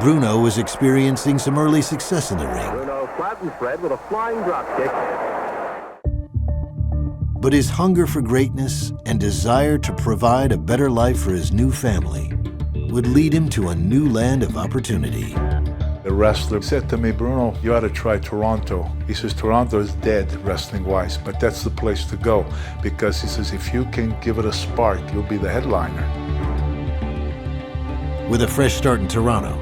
Bruno was experiencing some early success in the ring. Bruno flattened Fred with a flying drop kick. But his hunger for greatness and desire to provide a better life for his new family would lead him to a new land of opportunity. The wrestler said to me, Bruno, you ought to try Toronto. He says, Toronto is dead wrestling-wise, but that's the place to go. Because he says, if you can give it a spark, you'll be the headliner. With a fresh start in Toronto,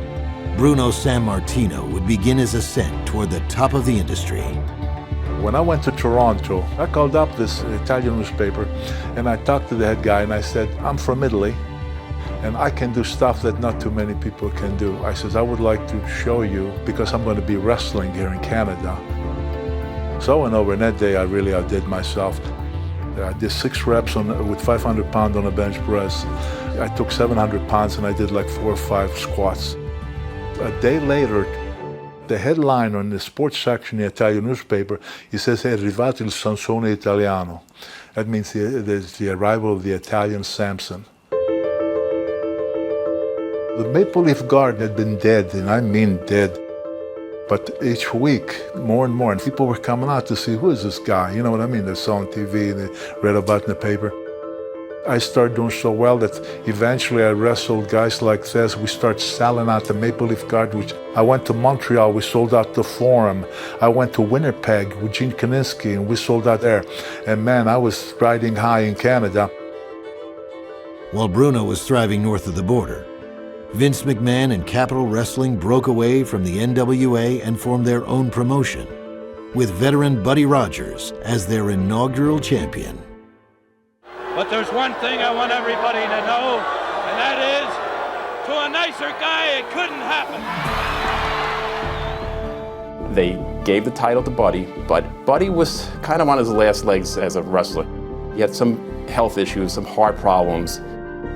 Bruno Sammartino would begin his ascent toward the top of the industry. When I went to Toronto, I called up this Italian newspaper and I talked to the head guy and I said, I'm from Italy and I can do stuff that not too many people can do. I says, I would like to show you because I'm going to be wrestling here in Canada. So I went over and that day I really outdid myself. I did 6 reps with 500 pounds on a bench press. I took 700 pounds and I did like 4 or 5 squats. A day later, the headline on the sports section in the Italian newspaper, he says, è arrivato il Sansone italiano. That means the arrival of the Italian Samson. The Maple Leaf Garden had been dead, and I mean dead. But each week, more and more, and people were coming out to see, who is this guy? You know what I mean? They saw on TV, they read about it in the paper. I started doing so well that eventually I wrestled guys like this. We started selling out the Maple Leaf Garden. I went to Montreal, we sold out the Forum. I went to Winnipeg with Gene Kaninsky and we sold out there. And man, I was riding high in Canada. While Bruno was thriving north of the border, Vince McMahon and Capital Wrestling broke away from the NWA and formed their own promotion, with veteran Buddy Rogers as their inaugural champion. But there's one thing I want everybody to know, and that is, to a nicer guy, it couldn't happen. They gave the title to Buddy, but Buddy was kind of on his last legs as a wrestler. He had some health issues, some heart problems.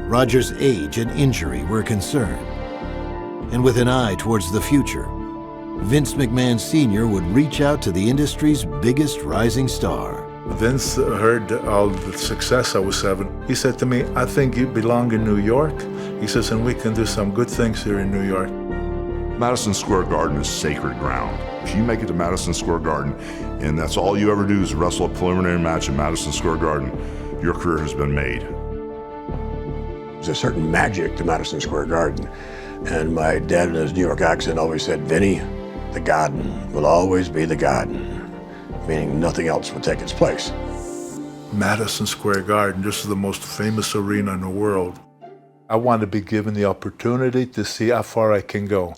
Rogers' age and injury were a concern. And with an eye towards the future, Vince McMahon Sr. would reach out to the industry's biggest rising star. Vince heard all the success I was having. He said to me, I think you belong in New York. He says, and we can do some good things here in New York. Madison Square Garden is sacred ground. If you make it to Madison Square Garden, and that's all you ever do is wrestle a preliminary match in Madison Square Garden, your career has been made. There's a certain magic to Madison Square Garden. And my dad in his New York accent always said, Vinny, the Garden will always be the Garden. Meaning nothing else will take its place. Madison Square Garden, this is the most famous arena in the world. I want to be given the opportunity to see how far I can go.